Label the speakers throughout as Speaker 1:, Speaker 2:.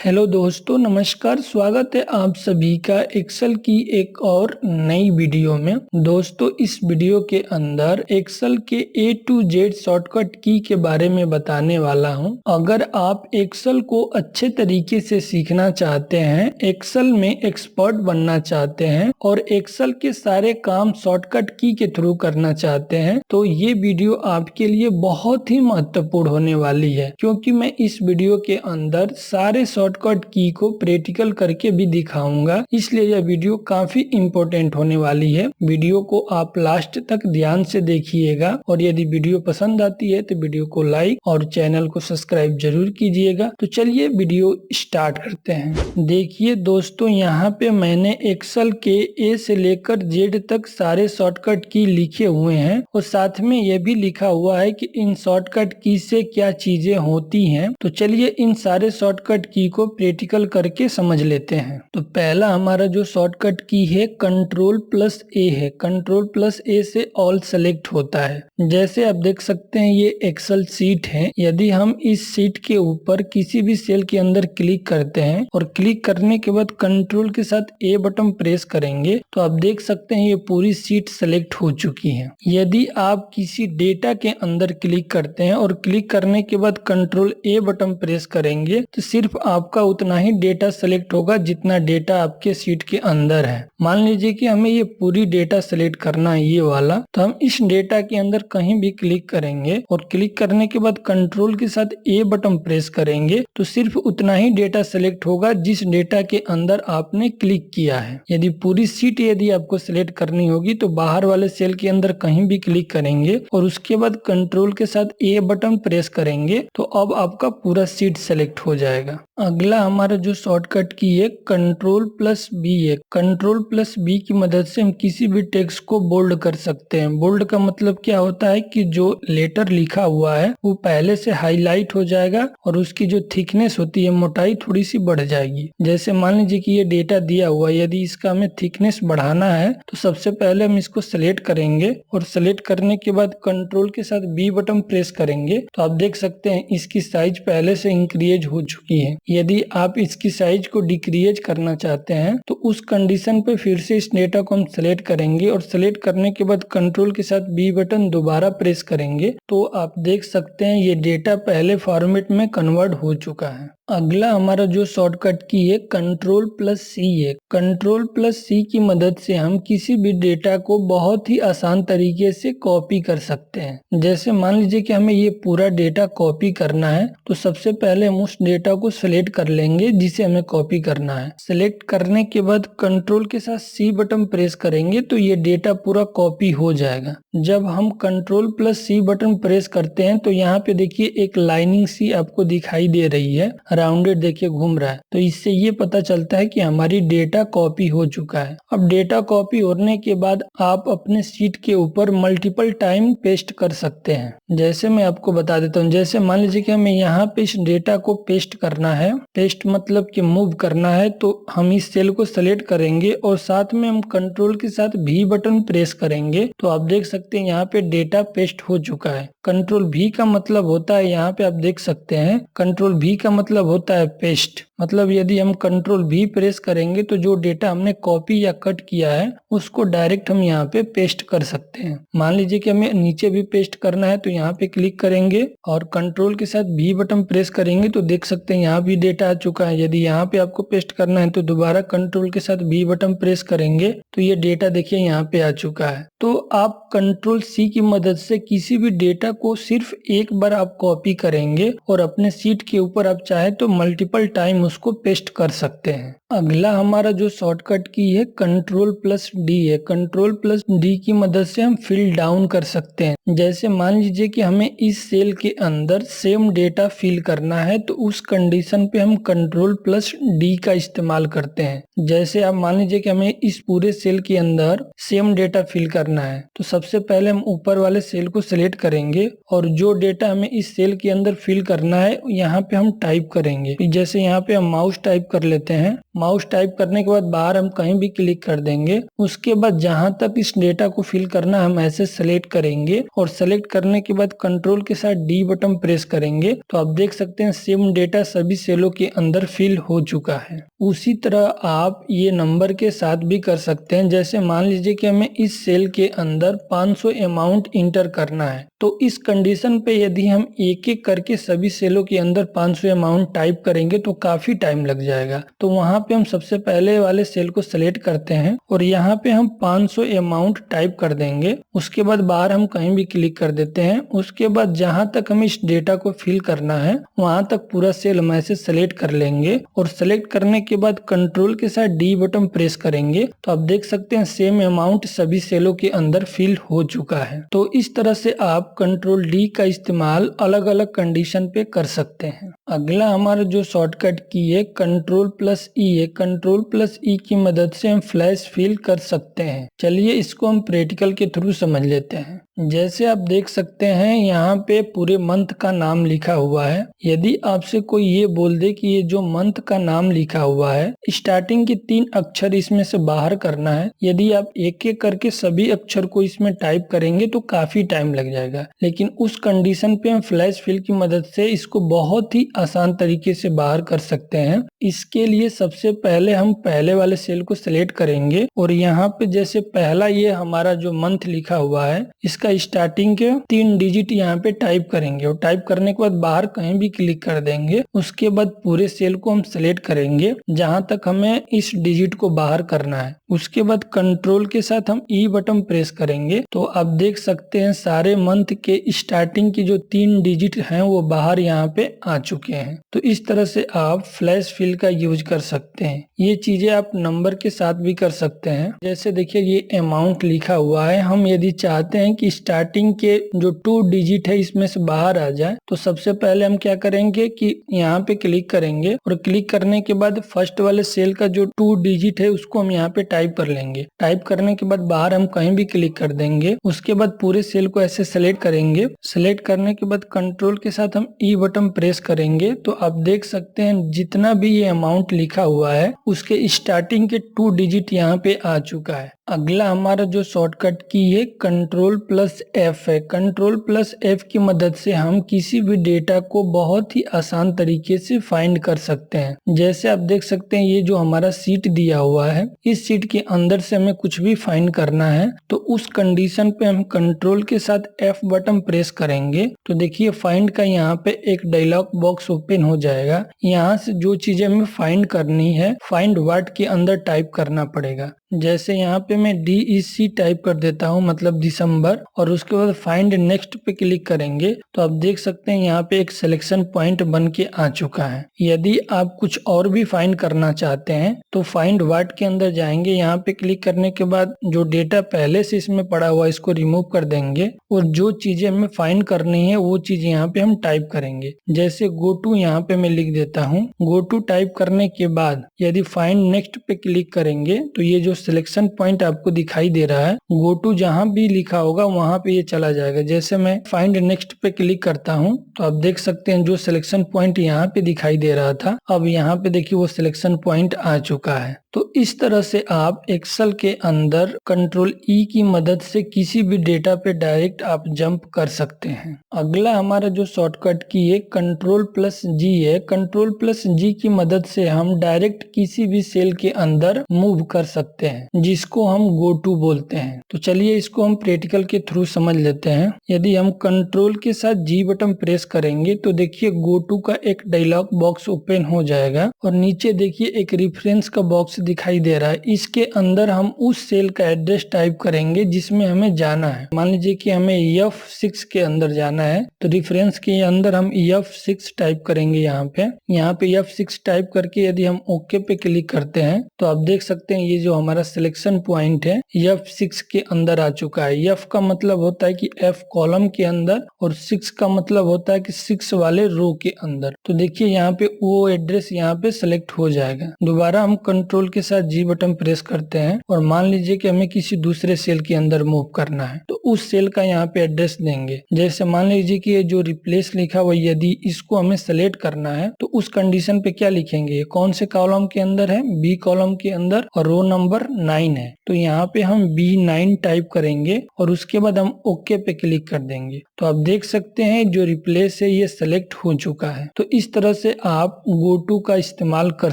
Speaker 1: Hello दोस्तों, नमस्कार। स्वागत है आप सभी का एक्सेल की एक और नई वीडियो में। दोस्तों, इस वीडियो के अंदर एक्सेल के A to Z शॉर्टकट की के बारे में बताने वाला हूं। अगर आप एक्सेल को अच्छे तरीके से सीखना चाहते हैं, एक्सेल में एक्सपर्ट बनना चाहते हैं और एक्सेल के सारे काम शॉर्टकट की के थ्रू करना चाहते हैं, तो ये वीडियो आपके लिए बहुत ही महत्वपूर्ण होने वाली है, क्योंकि मैं इस वीडियो के अंदर सारे शॉर्टकट की को प्रैक्टिकल करके भी दिखाऊंगा। इसलिए यह वीडियो काफी इम्पोर्टेंट होने वाली है। वीडियो को आप लास्ट तक ध्यान से देखिएगा और यदि वीडियो पसंद आती है तो वीडियो को लाइक और चैनल को सब्सक्राइब जरूर कीजिएगा। तो चलिए वीडियो स्टार्ट करते हैं। देखिए दोस्तों, यहाँ पे मैंने एक्सेल के A से लेकर Z तक सारे शॉर्टकट की लिखे हुए हैं और साथ में यह भी लिखा हुआ है कि इन शॉर्टकट की से क्या चीजें होती हैं। तो चलिए इन सारे शॉर्टकट की को प्रैक्टिकल करके समझ लेते हैं। तो पहला हमारा जो शॉर्टकट की है Ctrl+A है। Ctrl+A से ऑल सेलेक्ट होता है। जैसे आप देख सकते हैं ये एक्सेल सीट है। यदि हम इस सीट के ऊपर किसी भी सेल के अंदर क्लिक करते हैं और क्लिक करने के बाद कंट्रोल के साथ A बटन प्रेस करेंगे तो आप देख सकते हैं ये पूरी सीट सेलेक्ट हो चुकी है। यदि आप किसी डेटा के अंदर क्लिक करते हैं और क्लिक करने के बाद कंट्रोल A बटन प्रेस करेंगे तो सिर्फ आपका उतना ही डेटा सेलेक्ट होगा जितना डेटा आपके सीट के अंदर है। मान लीजिए कि हमें ये पूरी डेटा सेलेक्ट करना है, ये वाला, तो हम इस डेटा के अंदर कहीं भी क्लिक करेंगे और क्लिक करने के बाद कंट्रोल के साथ A बटन प्रेस करेंगे तो सिर्फ उतना ही डेटा सेलेक्ट होगा जिस डेटा के अंदर आपने क्लिक किया है। यदि पूरी सीट यदि आपको सेलेक्ट करनी होगी तो बाहर वाले सेल के अंदर कहीं भी क्लिक करेंगे और उसके बाद कंट्रोल के साथ A बटन प्रेस करेंगे तो अब आपका पूरा सीट सेलेक्ट हो जाएगा। अगला हमारा जो शॉर्टकट की है Ctrl+B है। Ctrl+B की मदद से हम किसी भी टेक्स्ट को बोल्ड कर सकते हैं। बोल्ड का मतलब क्या होता है कि जो लेटर लिखा हुआ है वो पहले से हाईलाइट हो जाएगा और उसकी जो थिकनेस होती है, मोटाई थोड़ी सी बढ़ जाएगी। जैसे मान लीजिए कि ये डेटा दिया हुआ है, यदि इसका हमें थिकनेस बढ़ाना है तो सबसे पहले हम इसको सेलेक्ट करेंगे और सेलेक्ट करने के बाद कंट्रोल के साथ B बटन प्रेस करेंगे तो आप देख सकते हैं इसकी साइज पहले से इंक्रीज हो चुकी है। यदि आप इसकी साइज को डिक्रीज करना चाहते हैं तो उस कंडीशन पे फिर से इस डेटा को हम सेलेक्ट करेंगे और सेलेक्ट करने के बाद कंट्रोल के साथ B बटन दोबारा प्रेस करेंगे तो आप देख सकते हैं ये डेटा पहले फॉर्मेट में कन्वर्ट हो चुका है। अगला हमारा जो शॉर्टकट की है Ctrl+C है। Ctrl+C की मदद से हम किसी भी डेटा को बहुत ही आसान तरीके से कॉपी कर सकते हैं। जैसे मान लीजिए कि हमें ये पूरा डेटा कॉपी करना है तो सबसे पहले हम उस डेटा को सिलेक्ट कर लेंगे जिसे हमें कॉपी करना है। सिलेक्ट करने के बाद कंट्रोल के साथ C बटन प्रेस करेंगे तो ये डेटा पूरा कॉपी हो जाएगा। जब हम Ctrl+C बटन प्रेस करते हैं तो यहाँ पे देखिए एक लाइनिंग सी आपको दिखाई दे रही है, राउंडेड देखिए घूम रहा है। तो इससे ये पता चलता है कि हमारी डेटा कॉपी हो चुका है। अब डेटा कॉपी होने के बाद आप अपने सीट के ऊपर मल्टीपल टाइम पेस्ट कर सकते हैं। जैसे मैं आपको बता देता हूँ, जैसे मान लीजिए कि हमें यहाँ पे इस डेटा को पेस्ट करना है, पेस्ट मतलब कि मूव करना है, तो हम इस सेल को सेलेक्ट करेंगे और साथ में हम कंट्रोल के साथ V बटन प्रेस करेंगे तो आप देख सकते हैं यहाँ पे डेटा पेस्ट हो चुका है। कंट्रोल V का मतलब होता है, यहाँ पे आप देख सकते हैं कंट्रोल V का मतलब होता है पेस्ट। मतलब यदि हम कंट्रोल V प्रेस करेंगे तो जो डेटा हमने कॉपी या कट किया है उसको डायरेक्ट हम यहाँ पे पेस्ट कर सकते हैं। मान लीजिए कि हमें नीचे भी पेस्ट करना है तो यहाँ पे क्लिक करेंगे और कंट्रोल के साथ V बटन प्रेस करेंगे तो देख सकते हैं यहाँ भी डेटा आ चुका है। यदि यहाँ पे आपको पेस्ट करना है तो दोबारा कंट्रोल के साथ V बटन प्रेस करेंगे तो ये डेटा देखिए यहाँ पे आ चुका है। तो आप Ctrl+C की मदद से किसी भी डेटा को सिर्फ एक बार आप कॉपी करेंगे और अपने सीट के ऊपर आप चाहे तो मल्टीपल टाइम उसको पेस्ट कर सकते हैं। अगला हमारा जो शॉर्टकट की है Ctrl+D है। Ctrl+D की मदद से हम फिल डाउन कर सकते हैं। जैसे मान लीजिए कि हमें इस सेल के अंदर सेम डेटा फिल करना है तो उस कंडीशन पे हम Ctrl+D का इस्तेमाल करते हैं। जैसे आप मान लीजिए कि हमें इस पूरे सेल के अंदर सेम डेटा फिल करना है तो सबसे पहले हम ऊपर वाले सेल को सिलेक्ट करेंगे और जो डेटा हमें इस सेल के अंदर फिल करना है यहाँ पे हम टाइप करेंगे। जैसे यहाँ पे हम माउस टाइप कर लेते हैं माउस टाइप करने के बाद बाहर हम कहीं भी क्लिक कर देंगे। उसके बाद जहां तक इस डेटा को फिल करना हम ऐसे सेलेक्ट करेंगे और सेलेक्ट करने के बाद कंट्रोल के साथ डी बटन प्रेस करेंगे तो आप देख सकते हैं सेम डेटा सभी सेलों के अंदर फिल हो चुका है। उसी तरह आप ये नंबर के साथ भी कर सकते हैं। जैसे मान लीजिए कि हमें इस सेल के अंदर 500 अमाउंट इंटर करना है, तो इस कंडीशन पे यदि हम एक एक करके सभी सेलों के अंदर 500 अमाउंट टाइप करेंगे तो काफी टाइम लग जाएगा। तो वहां पे हम सबसे पहले वाले सेल को सिलेक्ट करते हैं और यहाँ पे हम 500 अमाउंट टाइप कर देंगे। उसके बाद बाहर हम कहीं भी क्लिक कर देते हैं। उसके बाद जहां तक हमें इस डेटा को फिल करना है वहां तक पूरा सेल हम ऐसे सेलेक्ट कर लेंगे और सेलेक्ट करने के बाद कंट्रोल के साथ डी बटन प्रेस करेंगे तो आप देख सकते हैं सेम अमाउंट सभी सेलों के अंदर फिल हो चुका है। तो इस तरह से आप कंट्रोल डी का इस्तेमाल अलग अलग कंडीशन पे कर सकते हैं। अगला हमारा जो शॉर्टकट की है कंट्रोल प्लस ई है। कंट्रोल प्लस ई की मदद से हम फ्लैश फिल कर सकते हैं। चलिए इसको हम प्रैक्टिकल के थ्रू समझ लेते हैं। जैसे आप देख सकते हैं यहाँ पे पूरे मंथ का नाम लिखा हुआ है। यदि आपसे कोई ये बोल दे कि ये जो मंथ का नाम लिखा हुआ है स्टार्टिंग के 3 अक्षर इसमें से बाहर करना है, यदि आप एक एक करके सभी अक्षर को इसमें टाइप करेंगे तो काफी टाइम लग जाएगा। लेकिन उस कंडीशन पे हम फ्लैश फिल की मदद से इसको बहुत ही आसान तरीके से बाहर कर सकते हैं। इसके लिए सबसे पहले हम पहले वाले सेल को सिलेक्ट करेंगे और यहाँ पे जैसे पहला ये हमारा जो मंथ लिखा हुआ है इसका स्टार्टिंग के 3 डिजिट यहाँ पे टाइप करेंगे और टाइप करने के बाद बाहर कहीं भी क्लिक कर देंगे। उसके बाद पूरे सेल को हम सिलेक्ट करेंगे जहां तक हमें इस डिजिट को बाहर करना है। उसके बाद कंट्रोल के साथ हम ई बटन प्रेस करेंगे तो आप देख सकते हैं सारे मंथ के स्टार्टिंग की जो 3 डिजिट हैं वो बाहर यहाँ पे आ चुके हैं। तो इस तरह से आप फ्लैश फिल का यूज कर सकते हैं। ये चीजें आप नंबर के साथ भी कर सकते हैं। जैसे देखिए ये अमाउंट लिखा हुआ है, हम यदि चाहते हैं कि स्टार्टिंग के जो 2 डिजिट है इसमें से बाहर आ जाए तो सबसे पहले हम क्या करेंगे कि यहाँ पे क्लिक करेंगे और क्लिक करने के बाद फर्स्ट वाले सेल का जो 2 डिजिट है उसको हम यहाँ पे टाइप कर लेंगे। टाइप करने के बाद बाहर हम कहीं भी क्लिक कर देंगे। उसके बाद पूरे सेल को ऐसे सेलेक्ट करेंगे। सेलेक्ट करने के बाद कंट्रोल के साथ हम ई बटन प्रेस करेंगे तो आप देख सकते हैं जितना भी ये अमाउंट लिखा हुआ है उसके स्टार्टिंग के 2 डिजिट यहाँ पे आ चुका है। अगला हमारा जो शॉर्टकट की है कंट्रोल प्लस एफ है। कंट्रोल प्लस एफ की मदद से हम किसी भी डेटा को बहुत ही आसान तरीके से फाइंड कर सकते हैं। जैसे आप देख सकते हैं ये जो हमारा सीट दिया हुआ है इस सीट के अंदर से हमें कुछ भी फाइंड करना है तो उस कंडीशन पे हम कंट्रोल के साथ एफ बटन प्रेस करेंगे तो देखिए फाइंड का यहाँ पे एक डायलॉग बॉक्स ओपन हो जाएगा। यहाँ से जो चीजें हमें फाइंड करनी है फाइंड व्हाट के अंदर टाइप करना पड़ेगा। जैसे यहाँ पे मैं DEC टाइप कर देता हूँ मतलब दिसंबर और उसके बाद फाइंड नेक्स्ट पे क्लिक करेंगे तो आप देख सकते हैं यहाँ पे एक सिलेक्शन पॉइंट बन के आ चुका है। यदि आप कुछ और भी फाइंड करना चाहते हैं तो फाइंड व्हाट के अंदर जाएंगे। यहाँ पे क्लिक करने के बाद जो डेटा पहले से इसमें पड़ा हुआ है इसको रिमूव कर देंगे और जो चीजें हमें फाइंड करनी है वो चीज यहाँ पे हम टाइप करेंगे। जैसे गो टू यहाँ पे मैं लिख देता हूँ। गो टू टाइप करने के बाद यदि फाइंड नेक्स्ट पे क्लिक करेंगे तो ये जो सिलेक्शन पॉइंट आपको दिखाई दे रहा है गो टू जहां भी लिखा होगा वहां पे ये चला जाएगा। जैसे मैं फाइंड नेक्स्ट पे क्लिक करता हूं तो आप देख सकते हैं जो सिलेक्शन पॉइंट यहाँ पे दिखाई दे रहा था अब यहाँ पे देखिए वो सिलेक्शन पॉइंट आ चुका है। तो इस तरह से आप एक्सेल के अंदर कंट्रोल ई की मदद से किसी भी डेटा पे डायरेक्ट आप जंप कर सकते हैं। अगला हमारा जो शॉर्टकट की है कंट्रोल प्लस जी है। कंट्रोल प्लस जी की मदद से हम डायरेक्ट किसी भी सेल के अंदर मूव कर सकते हैं जिसको हम गो टू बोलते हैं। तो चलिए इसको हम प्रैक्टिकल के थ्रू समझ लेते हैं। यदि हम कंट्रोल के साथ जी बटन प्रेस करेंगे तो देखिए गो टू का एक डायलॉग बॉक्स ओपन हो जाएगा और नीचे देखिए एक रेफरेंस का बॉक्स दिखाई दे रहा है। इसके अंदर हम उस सेल का एड्रेस टाइप करेंगे जिसमें हमें जाना है। मान लीजिए कि हमें F6 के अंदर जाना है तो रेफरेंस के अंदर हम F6 टाइप करेंगे। यहाँ पे F6 टाइप करके यदि हम ओके पे क्लिक करते हैं तो आप देख सकते हैं ये जो हमारा सिलेक्शन पॉइंट पॉइंट है F6 के अंदर आ चुका है। F का मतलब होता है कि F कॉलम के अंदर और 6 का मतलब होता है कि 6 वाले रो के अंदर। तो देखिए यहाँ पे वो एड्रेस यहाँ पे सेलेक्ट हो जाएगा। दोबारा हम कंट्रोल के साथ G बटन प्रेस करते हैं और मान लीजिए कि हमें किसी दूसरे सेल के अंदर मूव करना है, तो उस सेल का यहाँ पे एड्रेस देंगे। जैसे मान लीजिए कि ये जो रिप्लेस लिखा हुआ, यदि इसको हमें सेलेक्ट करना है तो उस कंडीशन पे क्या लिखेंगे, ये कौन से कॉलम के अंदर है, बी कॉलम के अंदर और रो नंबर 9 है। तो यहाँ पे हम B9 टाइप करेंगे और उसके बाद हम ओके पे क्लिक कर देंगे। तो आप देख सकते हैं जो रिप्लेस है ये सेलेक्ट हो चुका है। तो इस तरह से आप गो टू का इस्तेमाल कर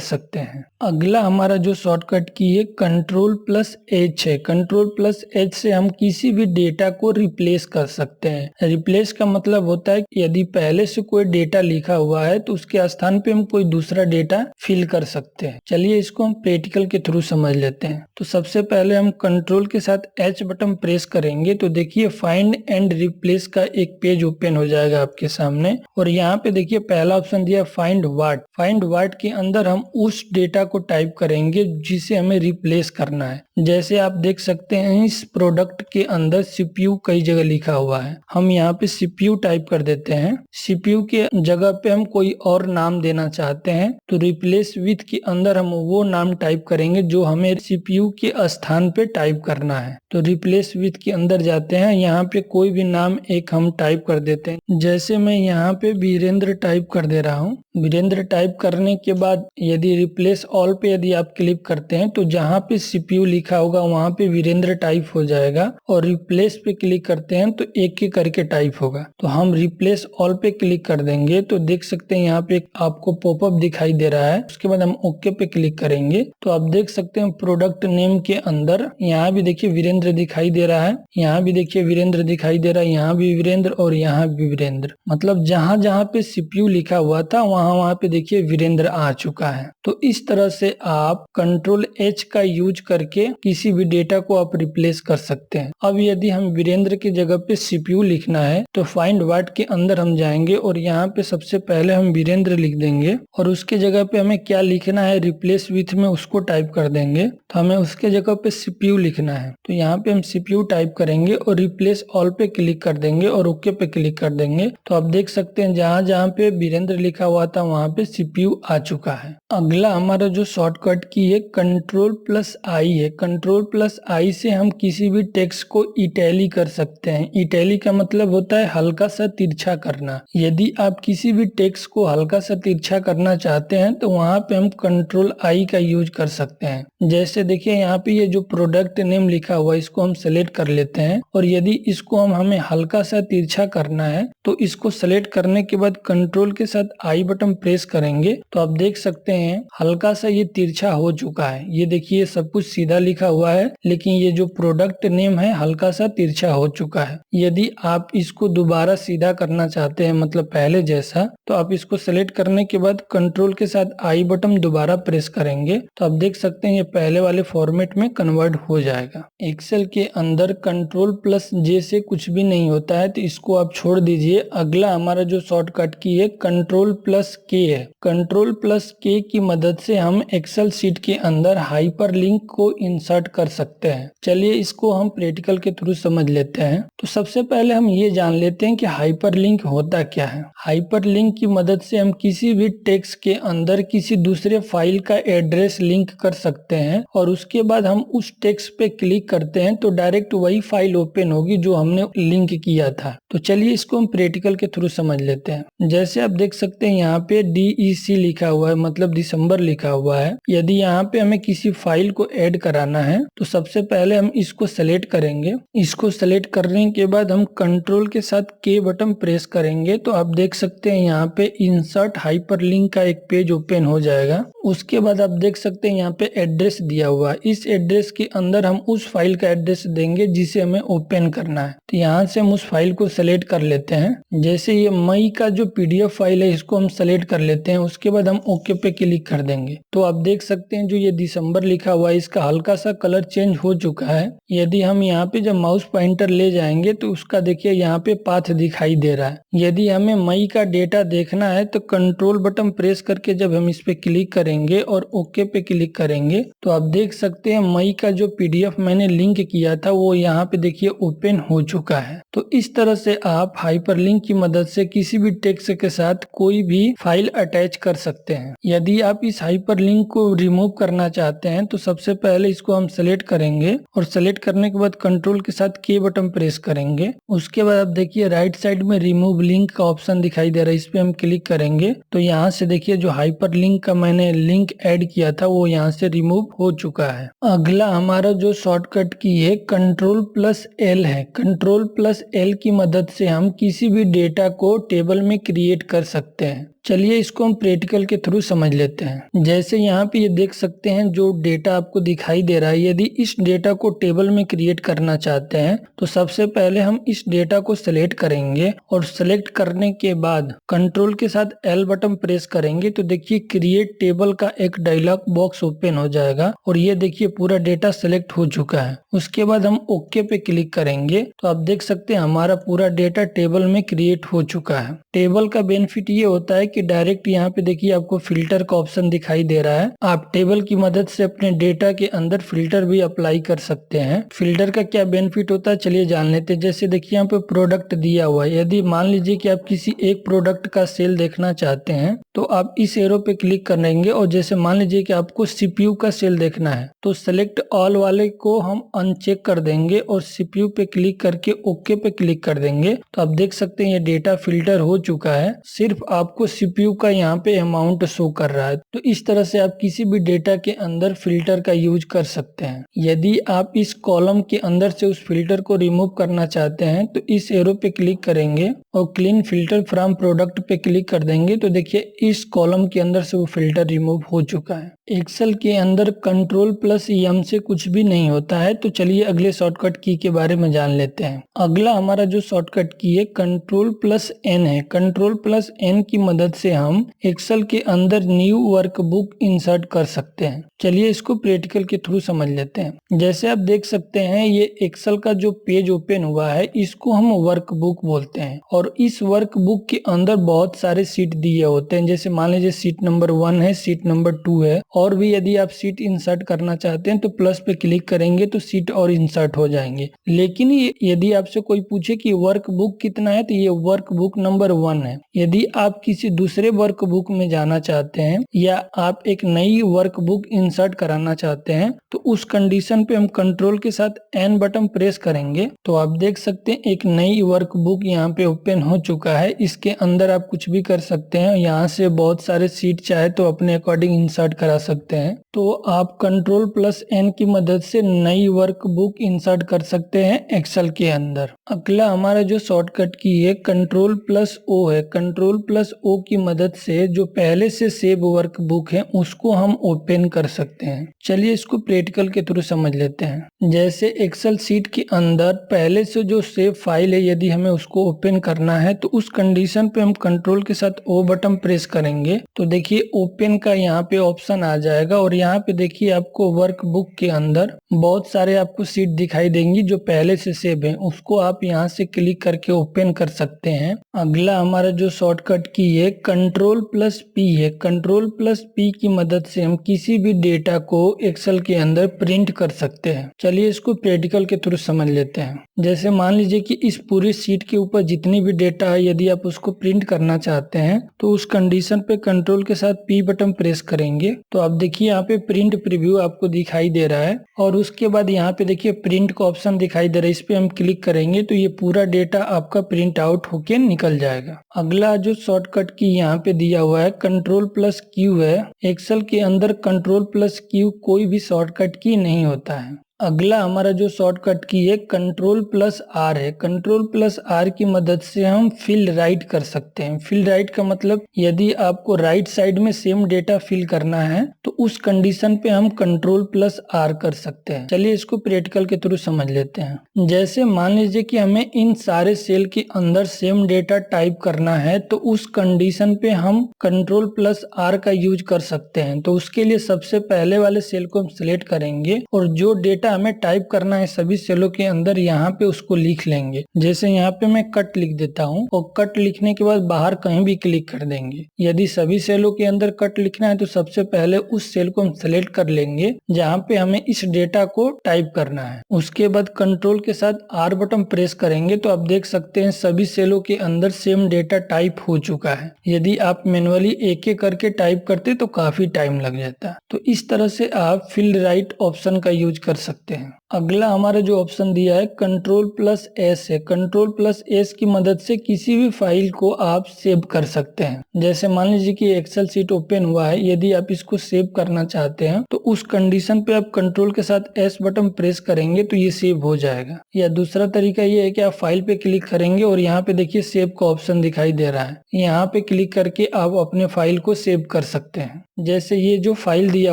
Speaker 1: सकते हैं। अगला हमारा जो शॉर्टकट की है Ctrl+H है। Ctrl+H से हम किसी भी डेटा को रिप्लेस कर सकते हैं। रिप्लेस का मतलब होता है कि यदि पहले से कोई डेटा लिखा हुआ है तो उसके स्थान पे हम कोई दूसरा डेटा फिल कर सकते हैं। चलिए इसको हम प्रैक्टिकल के थ्रू समझ लेते हैं। तो सबसे पहले हम कंट्रोल के साथ H बटन प्रेस करेंगे तो देखिए फाइंड एंड रिप्लेस का एक पेज ओपन हो जाएगा आपके सामने। और यहाँ पे देखिए पहला ऑप्शन दिया फाइंड व्हाट। फाइंड व्हाट के अंदर हम उस डेटा को टाइप करेंगे जिसे हमें रिप्लेस करना है। जैसे आप देख सकते हैं इस प्रोडक्ट के अंदर CPU कई जगह लिखा हुआ है। हम यहाँ पे CPU टाइप कर देते हैं। CPU के जगह पे हम कोई और नाम देना चाहते हैं तो रिप्लेस विथ के अंदर हम वो नाम टाइप करेंगे जो हमें CPU के स्थान पे टाइप करना है। तो रिप्लेस विथ के अंदर जाते हैं, यहाँ पे कोई भी नाम एक हम टाइप कर देते हैं। जैसे मैं यहाँ पे वीरेंद्र टाइप कर दे रहा हूँ। वीरेंद्र टाइप करने के बाद यदि रिप्लेस ऑल पे यदि आप क्लिक करते हैं तो जहाँ पे CPU लिखा होगा वहाँ पे वीरेंद्र टाइप हो जाएगा और रिप्लेस पे क्लिक करते हैं तो एक एक करके टाइप होगा। तो हम रिप्लेस ऑल पे क्लिक कर देंगे तो देख सकते हैं यहाँ पे आपको पॉपअप दिखाई दे रहा है। उसके बाद हम ओके पे क्लिक करेंगे तो आप देख सकते हैं प्रोडक्ट नेम के अंदर यहाँ भी देखिए वीरेंद्र दिखाई दे रहा है, यहाँ भी देखिए वीरेंद्र दिखाई दे रहा है, यहाँ भी वीरेंद्र और यहाँ भी वीरेंद्र। मतलब जहाँ जहाँ पे CPU लिखा हुआ था वहाँ पे देखिए वीरेंद्र आ चुका है। तो इस तरह से आप Ctrl+H का यूज करके किसी भी डेटा को आप रिप्लेस कर सकते हैं। अब यदि हम वीरेंद्र की जगह पे CPU लिखना है तो फाइंड व्हाट के अंदर हम जाएंगे और यहाँ पे सबसे पहले हम वीरेंद्र लिख देंगे और उसके जगह पे हमें क्या लिखना है, रिप्लेस विथ में उसको टाइप कर देंगे। तो हमें उसके जगह पे CPU लिखना है तो यहाँ पे हम CPU टाइप करेंगे और रिप्लेस ऑल पे क्लिक कर देंगे और ओके पे क्लिक कर देंगे। तो आप देख सकते हैं जहाँ जहाँ पे वीरेंद्र लिखा हुआ था वहाँ पे CPU आ चुका है। अगला हमारा जो शॉर्टकट की है Ctrl+I है। Ctrl+I से हम किसी भी टेक्स्ट को इटैली कर सकते हैं। इटैली का मतलब होता है हल्का सा तिरछा करना। यदि आप किसी भी टेक्स्ट को हल्का सा तिरछा करना चाहते हैं तो वहाँ पे हम Ctrl+I का यूज कर सकते हैं। जैसे देखिए यहाँ पे ये जो प्रोडक्ट नेम लिखा हुआ है इसको हम सेलेक्ट कर लेते हैं और यदि इसको हमें हल्का सा तिरछा करना है तो इसको सेलेक्ट करने के बाद कंट्रोल के साथ I बटन प्रेस करेंगे तो आप देख सकते हैं हल्का सा ये तिरछा हो चुका है। ये देखिए सब कुछ सीधा लिखा हुआ है लेकिन ये जो प्रोडक्ट नेम है हल्का सा तिरछा हो चुका है। यदि आप इसको दोबारा सीधा करना चाहते हैं मतलब पहले जैसा, तो आप इसको सेलेक्ट करने के बाद कंट्रोल के साथ I बटन दोबारा प्रेस करेंगे तो आप देख सकते हैं ये पहले वाले फॉर्मेट में कन्वर्ट हो जाएगा। एक्सेल के अंदर Ctrl+J से कुछ भी नहीं होता है तो इसको आप छोड़ दीजिए। अगला हमारा जो शॉर्टकट की है Ctrl+K है। Ctrl+K की मदद से हम एक्सेल शीट के अंदर हाइपरलिंक को इंसर्ट कर सकते हैं। चलिए इसको हम प्रैक्टिकल के थ्रू समझ लेते हैं। तो सबसे पहले हम ये जान लेते हैं कि हाइपरलिंक होता क्या है। हाइपरलिंक की मदद से हम किसी भी टेक्स्ट के अंदर किसी दूसरे फाइल का एड्रेस लिंक कर सकते हैं और उसके बाद हम उस टेक्स्ट पे क्लिक करते हैं तो डायरेक्ट वही फाइल ओपन होगी जो हमने लिंक किया था। तो चलिए इसको हम प्रैक्टिकल के थ्रू समझ लेते हैं। जैसे आप देख सकते हैं यहाँ पे DEC लिखा हुआ है मतलब दिसंबर लिखा हुआ है। यदि यहाँ पे हमें किसी फाइल को ऐड कराना है तो सबसे पहले हम इसको सेलेक्ट करेंगे। इसको सेलेक्ट करने के बाद हम कंट्रोल के साथ K बटन प्रेस करेंगे तो आप देख सकते हैं यहाँ पे इंसर्ट हाइपरलिंक का एक पेज ओपन हो जाएगा। उसके बाद आप देख सकते हैं यहाँ पे एड्रेस दिया हुआ है। इस एड्रेस के अंदर हम उस फाइल का एड्रेस देंगे जिसे हमें ओपन करना है। तो यहाँ से हम उस फाइल को सेलेक्ट कर लेते हैं। जैसे ये मई का जो PDF फाइल है इसको हम सेलेक्ट कर लेते हैं। उसके बाद हम ओके पे क्लिक कर देंगे तो आप देख सकते हैं जो ये दिसंबर लिखा हुआ है इसका हल्का सा कलर चेंज हो चुका है। यदि हम यहाँ पे जब माउस पॉइंटर ले जाएंगे तो उसका देखिए यहाँ पे पाथ दिखाई दे रहा है। यदि हमें मई का डेटा देखना है तो कंट्रोल बटन प्रेस करके जब हम इस पे क्लिक करेंगे और ओके पे क्लिक करेंगे तो आप देख सकते हैं मई का जो PDF मैंने लिंक किया था वो यहाँ पे देखिए ओपन हो चुका है। तो इस तरह से आप हाइपरलिंक की मदद से किसी भी टेक्स्ट के साथ कोई भी फाइल अटैच कर सकते हैं। यदि आप इस हाइपरलिंक को रिमूव करना चाहते हैं तो सबसे पहले इसको हम सेलेक्ट करेंगे और सेलेक्ट करने के बाद कंट्रोल के साथ के बटन प्रेस करेंगे। उसके बाद आप देखिए राइट साइड में रिमूव लिंक का ऑप्शन दिखाई दे रहा है, इस पे हम क्लिक करेंगे तो यहाँ से देखिए जो हाइपरलिंक का मैंने लिंक ऐड किया था वो यहाँ से रिमूव हो चुका है। अगला हमारा जो शॉर्टकट की है Ctrl+L है। Ctrl+L की मदद से हम किसी भी डेटा को टेबल में क्रिएट कर सकते हैं। चलिए इसको हम प्रैक्टिकल के थ्रू समझ लेते हैं। जैसे यहाँ पे ये देख सकते हैं जो डेटा आपको दिखाई दे रहा है, यदि इस डेटा को टेबल में क्रिएट करना चाहते हैं तो सबसे पहले हम इस डेटा को सिलेक्ट करेंगे और सिलेक्ट करने के बाद कंट्रोल के साथ L बटन प्रेस करेंगे तो देखिए क्रिएट टेबल का एक डायलॉग बॉक्स ओपन हो जाएगा और ये देखिए पूरा डेटा सिलेक्ट हो चुका है। उसके बाद हम ओके पे क्लिक करेंगे तो आप देख सकते हैं हमारा पूरा डेटा टेबल में क्रिएट हो चुका है। टेबल का बेनिफिट ये होता है कि डायरेक्ट यहाँ पे देखिए आपको फिल्टर का ऑप्शन दिखाई दे रहा है। आप टेबल की मदद से अपने डेटा के अंदर फिल्टर भी अप्लाई कर सकते हैं। फिल्टर का क्या बेनिफिट होता है चलिए जान लेते हैं। जैसे देखिए यहाँ पे प्रोडक्ट दिया हुआ है, यदि मान लीजिए कि आप किसी एक प्रोडक्ट का सेल देखना चाहते हैं तो आप इस एरो पे क्लिक करेंगे और जैसे मान लीजिए कि आपको CPU का सेल देखना है तो सेलेक्ट ऑल वाले को हम अनचेक कर देंगे और CPU पे क्लिक करके ओके पे क्लिक कर देंगे तो आप देख सकते हैं ये डेटा फिल्टर हो चुका है। सिर्फ आपको CPU का यहाँ पे अमाउंट शो कर रहा है। तो इस तरह से आप किसी भी डेटा के अंदर फिल्टर का यूज कर सकते हैं। यदि आप इस कॉलम के अंदर से उस फिल्टर को रिमूव करना चाहते हैं तो इस एरो पे क्लिक करेंगे और क्लीन फिल्टर फ्रॉम प्रोडक्ट पे क्लिक कर देंगे तो देखिए इस कॉलम के अंदर से वो फिल्टर रिमूव हो चुका है। एक्सेल के अंदर Ctrl+M से कुछ भी नहीं होता है। तो चलिए अगले शॉर्टकट की के बारे में जान लेते हैं। अगला हमारा जो शॉर्टकट की है Ctrl+N है। Ctrl+N की मदद से हम एक्सेल के अंदर न्यू वर्कबुक इंसर्ट कर सकते हैं। चलिए इसको प्रैक्टिकल के थ्रू समझ लेते हैं। जैसे आप देख सकते हैं ये एक्सेल का जो पेज ओपन हुआ है इसको हम वर्कबुक बोलते हैं और इस वर्कबुक के अंदर बहुत सारे सीट दिए होते हैं। जैसे मान लीजिए सीट नंबर 1 है, सीट नंबर 2 है और भी यदि आप सीट इंसर्ट करना चाहते हैं तो प्लस पे क्लिक करेंगे तो सीट और इंसर्ट हो जाएंगे। लेकिन यदि आपसे कोई पूछे कि वर्कबुक कितना है तो ये वर्कबुक नंबर 1 है। यदि आप किसी दूसरे वर्कबुक में जाना चाहते हैं या आप एक नई वर्कबुक इंसर्ट कराना चाहते हैं तो उस कंडीशन पे हम कंट्रोल के साथ N बटन प्रेस करेंगे तो आप देख सकते हैं एक नई वर्कबुक यहाँ पे ओपन हो चुका है। इसके अंदर आप कुछ भी कर सकते हैं, यहाँ से बहुत सारे सीट चाहे तो अपने अकॉर्डिंग इंसर्ट करा सकते हैं। तो आप Ctrl+N की मदद से नई वर्कबुक इंसर्ट कर सकते हैं एक्सेल के अंदर। अगला हमारा जो शॉर्टकट की है Ctrl+O है। Ctrl+O की मदद से जो पहले से सेव वर्कबुक है उसको हम ओपन कर सकते हैं। चलिए इसको प्रैक्टिकल के थ्रू समझ लेते हैं। जैसे एक्सेल सीट के अंदर पहले से जो सेव फाइल है यदि हमें उसको ओपन करना है तो उस कंडीशन पे हम कंट्रोल के साथ O बटन प्रेस करेंगे तो देखिए ओपन का यहाँ पे ऑप्शन आ जाएगा और यहाँ पे देखिए आपको वर्कबुक के अंदर बहुत सारे आपको सीट दिखाई देंगी जो पहले से सेव है, उसको आप यहाँ से क्लिक करके ओपन कर सकते हैं। अगला हमारा जो शॉर्टकट की है Ctrl+P है। Ctrl+P की मदद से हम किसी भी डेटा को एक्सेल के अंदर प्रिंट कर सकते हैं। चलिए इसको प्रैक्टिकल के थ्रू समझ लेते हैं। जैसे मान लीजिए कि इस पूरी सीट के ऊपर जितनी भी डेटा है यदि आप उसको प्रिंट करना चाहते हैं तो उस कंडीशन पे कंट्रोल के साथ P बटन प्रेस करेंगे तो आप देखिए यहाँ पे प्रिंट प्रीव्यू आपको दिखाई दे रहा है और उसके बाद यहाँ पे देखिए प्रिंट का ऑप्शन दिखाई दे रहा है, इस पे हम क्लिक करेंगे तो ये पूरा डेटा आपका प्रिंट आउट होके निकल जाएगा। अगला जो शॉर्टकट की यहाँ पे दिया हुआ है Ctrl+Q है। एक्सेल के अंदर Ctrl+Q कोई भी शॉर्टकट की नहीं होता है। अगला हमारा जो शॉर्टकट की है Ctrl+R है। Ctrl+R की मदद से हम फिल राइट कर सकते हैं। फिल राइट का मतलब यदि आपको राइट साइड में सेम डेटा फिल करना है तो उस कंडीशन पे हम Ctrl+R कर सकते हैं। चलिए इसको प्रैक्टिकल के थ्रू समझ लेते हैं। जैसे मान लीजिए कि हमें इन सारे सेल के अंदर सेम डेटा टाइप करना है तो उस कंडीशन पे हम Ctrl+R का यूज कर सकते हैं। तो उसके लिए सबसे पहले वाले सेल को हम सिलेक्ट करेंगे और जो डेटा डेटा हमें टाइप करना है सभी सेलों के अंदर, यहाँ पे उसको लिख लेंगे। जैसे यहाँ पे मैं कट लिख देता हूँ और कट लिखने के बाद बाहर कहीं भी क्लिक कर देंगे। यदि सभी सेलों के अंदर कट लिखना है तो सबसे पहले उस सेल को हम सेलेक्ट कर लेंगे जहाँ पे हमें इस डेटा को टाइप करना है। उसके बाद कंट्रोल के साथ R बटन प्रेस करेंगे तो आप देख सकते हैं सभी सेलों के अंदर सेम डेटा टाइप हो चुका है। यदि आप मैनुअली एक एक करके टाइप करते तो काफी टाइम लग जाता। तो इस तरह से आप फील्ड राइट ऑप्शन का यूज कर सकते हैं। अगला हमारा जो ऑप्शन दिया है Ctrl+S है। Ctrl+S की मदद से किसी भी फाइल को आप सेव कर सकते हैं। जैसे मान लीजिए कि एक्सेल शीट ओपन हुआ है, यदि आप इसको सेव करना चाहते हैं तो उस कंडीशन पे आप कंट्रोल के साथ S बटन प्रेस करेंगे तो ये सेव हो जाएगा। या दूसरा तरीका ये है कि आप फाइल पे क्लिक करेंगे और यहाँ पे देखिए सेव का ऑप्शन दिखाई दे रहा है, यहाँ पे क्लिक करके आप अपने फाइल को सेव कर सकते हैं। जैसे ये जो फाइल दिया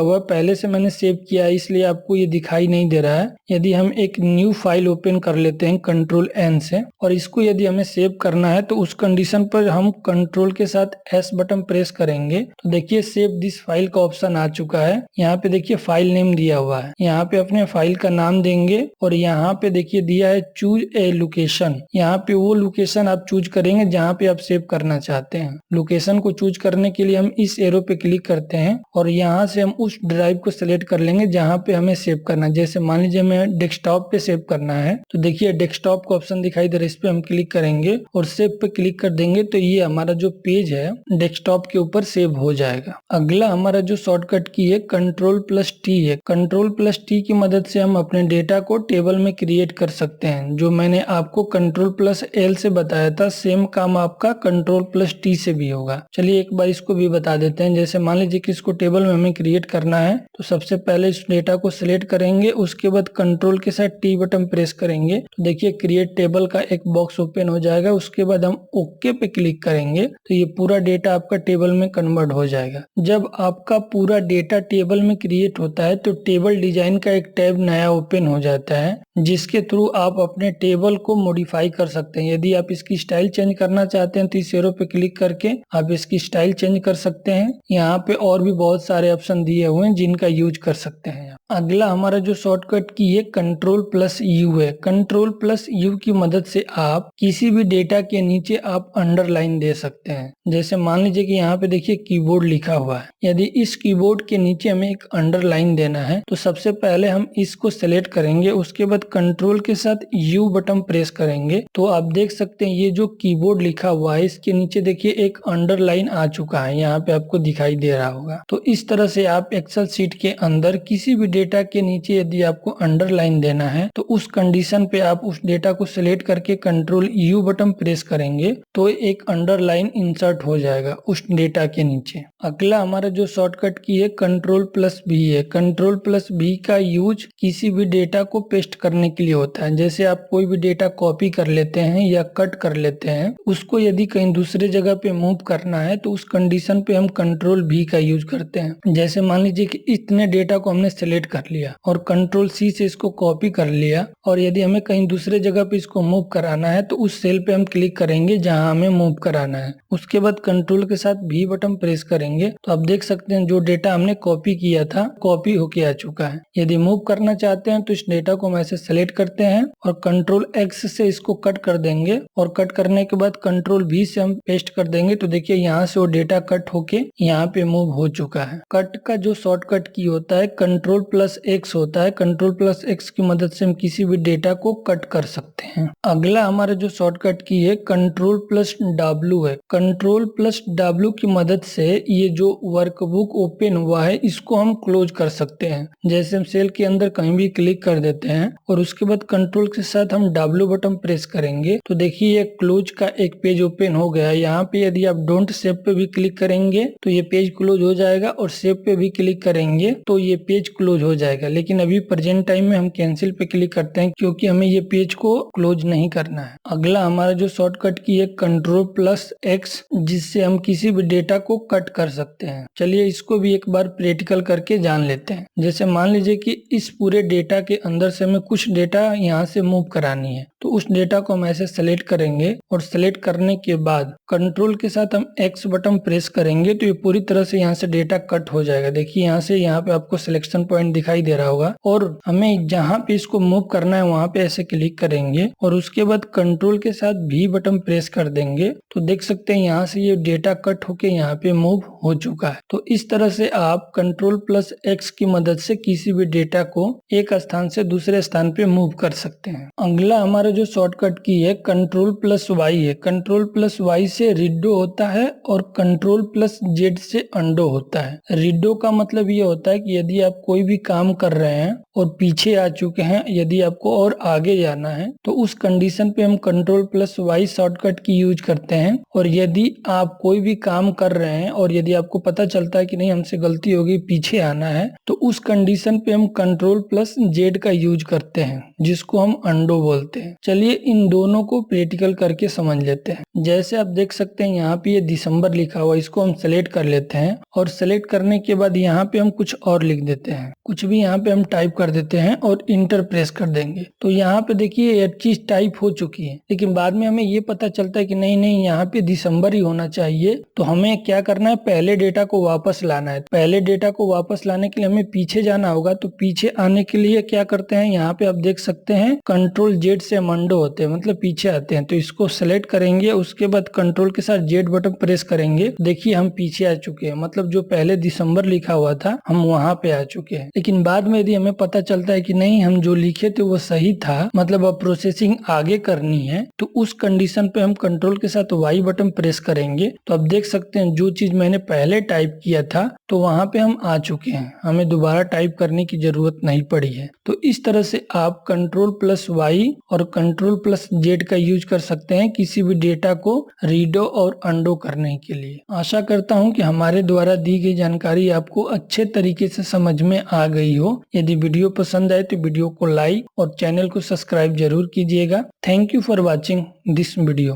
Speaker 1: हुआ पहले से मैंने सेव किया है इसलिए आपको ये दिखाई नहीं दे रहा है। यदि हम एक न्यू फाइल ओपन कर लेते हैं Ctrl+N से और इसको यदि हमें सेव करना है तो उस कंडीशन पर हम कंट्रोल के साथ S बटन प्रेस करेंगे तो देखिए सेव दिस फाइल का ऑप्शन आ चुका है। यहाँ पे देखिए फाइल नेम दिया हुआ है, यहाँ पे अपने फाइल का नाम देंगे और यहाँ पे देखिए दिया है चूज ए लोकेशन। यहाँ पे वो लोकेशन आप चूज करेंगे जहाँ पे आप सेव करना चाहते हैं। लोकेशन को चूज करने के लिए हम इस एरो पे क्लिक करते हैं और यहाँ से हम उस ड्राइव को सिलेक्ट कर लेंगे जहाँ पे हमें सेव करना है। जैसे मान लीजिए हमें डेस्कटॉप पे सेव करना है तो देखिए डेस्कटॉप का ऑप्शन दिखाई दे रहा है, इस पे हम क्लिक करेंगे और सेव पे क्लिक कर देंगे तो ये हमारा जो पेज है डेस्कटॉप के ऊपर सेव हो जाएगा। अगला हमारा जो शॉर्टकट की है Ctrl+T है। Ctrl+T की मदद से हम अपने डेटा को टेबल में क्रिएट कर सकते हैं। जो मैंने आपको Ctrl+L से बताया था सेम काम आपका Ctrl+T से भी होगा। चलिए एक बार इसको भी बता देते हैं। जैसे मान लीजिए कि इसको टेबल में हमें क्रिएट करना है तो सबसे पहले इस डेटा को सिलेक्ट करेंगे, उसके बाद कंट्रोल के साथ T बटन प्रेस करेंगे तो देखिए क्रिएट टेबल का एक बॉक्स ओपन हो जाएगा। उसके बाद हम ओके पे क्लिक करेंगे तो ये पूरा डेटा आपका टेबल में कन्वर्ट हो जाएगा। जब आपका पूरा डेटा टेबल में क्रिएट होता है तो टेबल डिजाइन का एक टैब नया ओपन हो जाता है जिसके थ्रू आप अपने टेबल को मॉडिफाई कर सकते हैं। यदि आप इसकी स्टाइल चेंज करना चाहते हैं तो इस एरो पे क्लिक करके आप इसकी स्टाइल चेंज कर सकते हैं। यहाँ पे और भी बहुत सारे ऑप्शन दिए हुए हैं जिनका यूज कर सकते हैं। अगला हमारा जो शॉर्टकट की है Ctrl+U है। Ctrl+U की मदद से आप किसी भी डेटा के नीचे आप अंडरलाइन दे सकते हैं। जैसे मान लीजिए कि यहाँ पे देखिए कीबोर्ड लिखा हुआ है, यदि इस कीबोर्ड के नीचे हमें एक अंडरलाइन देना है तो सबसे पहले हम इसको सेलेक्ट करेंगे, उसके बाद कंट्रोल के साथ U बटन प्रेस करेंगे तो आप देख सकते हैं ये जो कीबोर्ड लिखा हुआ है इसके नीचे देखिए एक अंडरलाइन आ चुका है, यहाँ पे आपको दिखाई दे रहा होगा। तो इस तरह से आप एक्सेल शीट के अंदर किसी भी डेटा के नीचे यदि आपको अंडरलाइन देना है तो उस कंडीशन पे आप उस डेटा को सिलेक्ट करके Ctrl+U बटन प्रेस करेंगे तो एक अंडरलाइन इंसर्ट हो जाएगा उस डेटा के नीचे। अगला हमारा जो शॉर्टकट की है Ctrl+V है। Ctrl+V का यूज किसी भी डेटा को पेस्ट करने के लिए होता है। जैसे आप कोई भी डेटा कॉपी कर लेते हैं या कट कर लेते हैं, उसको यदि कहीं दूसरे जगह पे मूव करना है तो उस कंडीशन पे हम Ctrl+V का यूज करते हैं। जैसे मान लीजिए कि इतने डेटा को हमने सेलेक्ट कर लिया और Ctrl+C से इसको कॉपी कर लिया और यदि हमें कहीं दूसरे जगह पे इसको मूव कराना है तो उस सेल पे हम क्लिक करेंगे जहां हमें मूव कराना है। उसके बाद कंट्रोल के साथ V बटन प्रेस करेंगे तो आप देख सकते हैं जो डेटा हमने कॉपी किया था कॉपी होके आ चुका है। यदि मूव करना चाहते हैं तो इस डेटा को हम ऐसे सेलेक्ट करते हैं और Ctrl+X से इसको कट कर देंगे और कट करने के बाद Ctrl+V से हम पेस्ट कर देंगे तो देखिए यहाँ से वो डेटा कट होके यहाँ पे मूव हो चुका है। कट का जो शॉर्टकट की होता है Ctrl+X होता है। Ctrl+X की मदद से हम किसी भी डेटा को कट कर सकते हैं। अगला हमारा जो शॉर्टकट की है Ctrl+W है। Ctrl+W की मदद से ये जो वर्कबुक ओपन हुआ है इसको हम क्लोज कर सकते हैं। जैसे हम सेल के अंदर कहीं भी क्लिक कर देते हैं और उसके बाद कंट्रोल के साथ हम W बटन प्रेस करेंगे तो देखिए ये क्लोज का एक पेज ओपन हो गया है। यहाँ पे यदि आप डोंट सेव पे भी क्लिक करेंगे तो ये पेज क्लोज हो जाएगा और सेव पे भी क्लिक करेंगे तो ये पेज क्लोज हो जाएगा। लेकिन अभी प्रेजेंट टाइम में हम कैंसिल पे क्लिक करते हैं क्योंकि हमें ये पेज को क्लोज नहीं करना है। अगला हमारा जो शॉर्टकट की है Ctrl+X जिससे हम किसी भी डेटा को कट कर सकते हैं। चलिए इसको भी एक बार प्रैक्टिकल करके जान लेते हैं। जैसे मान लीजिए कि इस पूरे डेटा के अंदर से हमें कुछ डेटा यहाँ से मूव करानी है तो उस डेटा को हम ऐसे सेलेक्ट करेंगे और सेलेक्ट करने के बाद कंट्रोल के साथ हम X बटन प्रेस करेंगे तो ये पूरी तरह से यहाँ से डेटा कट हो जाएगा। देखिए यहाँ से यहाँ पे आपको सिलेक्शन पॉइंट दिखाई दे रहा होगा और हमें जहाँ पे इसको मूव करना है वहां पे ऐसे क्लिक करेंगे और उसके बाद कंट्रोल के साथ V बटन प्रेस कर देंगे तो देख सकते हैं यहाँ से ये डेटा कट होके यहाँ पे मूव हो चुका है। तो इस तरह से आप Ctrl+X की मदद से किसी भी डेटा को एक स्थान से दूसरे स्थान पे मूव कर सकते हैं। अगला हमारा जो शॉर्टकट की है Ctrl+Y है। Ctrl+Y से रीडो होता है और Ctrl+Z से अंडो होता है। रीडो का मतलब ये होता है कि यदि आप कोई भी काम कर रहे हैं और पीछे आ चुके हैं, यदि आपको और आगे जाना है तो उस कंडीशन पे हम Ctrl+Y शॉर्टकट की यूज करते हैं। और यदि आप कोई भी काम कर रहे हैं और यदि आपको पता चलता है कि नहीं हमसे गलती हो गई, पीछे आना है, तो उस कंडीशन पे हम Ctrl+Z का यूज करते हैं जिसको हम अंडो बोलते हैं। चलिए इन दोनों को प्रैक्टिकल करके समझ लेते हैं। जैसे आप देख सकते हैं यहाँ पे ये दिसंबर लिखा हुआ, इसको हम सेलेक्ट कर लेते हैं और सेलेक्ट करने के बाद यहाँ पे हम कुछ और लिख देते हैं, कुछ भी यहाँ पे हम टाइप कर देते हैं और इंटर प्रेस कर देंगे। तो यहाँ पे देखिए ये चीज टाइप हो चुकी है, लेकिन बाद में हमें ये पता चलता है कि नहीं यहाँ पे दिसंबर ही होना चाहिए। तो हमें क्या करना है, पहले डेटा को वापस लाना है। पहले डेटा को वापस लाने के लिए हमें पीछे जाना होगा। तो पीछे आने के लिए क्या करते हैं, यहाँ पे आप देख सकते हैं Ctrl+Z से मंडो होते हैं, मतलब पीछे आते हैं। तो इसको सेलेक्ट करेंगे, उसके बाद कंट्रोल के साथ Z बटन प्रेस करेंगे। देखिए हम पीछे आ चुके हैं, मतलब जो पहले दिसंबर लिखा हुआ था हम वहां पे आ चुके हैं। लेकिन बाद में यदि हमें पता चलता है कि नहीं हम जो लिखे थे वो सही था, मतलब अब प्रोसेसिंग आगे करनी है, तो उस कंडीशन पे हम कंट्रोल के साथ Y बटन प्रेस करेंगे। तो अब देख सकते हैं जो चीज मैंने पहले टाइप किया था तो वहां पे हम आ चुके हैं, हमें दोबारा टाइप करने की जरूरत नहीं पड़ी है। तो इस तरह से आप Ctrl+Y और Ctrl+Z का यूज कर सकते हैं किसी भी डेटा को रीडो और अंडो करने के लिए। आशा करता हूं कि हमारे द्वारा दी गई जानकारी आपको अच्छे तरीके से समझ में आ गई हो। यदि वीडियो पसंद आए तो वीडियो को लाइक और चैनल को सब्सक्राइब जरूर कीजिएगा। Thank you for watching this video.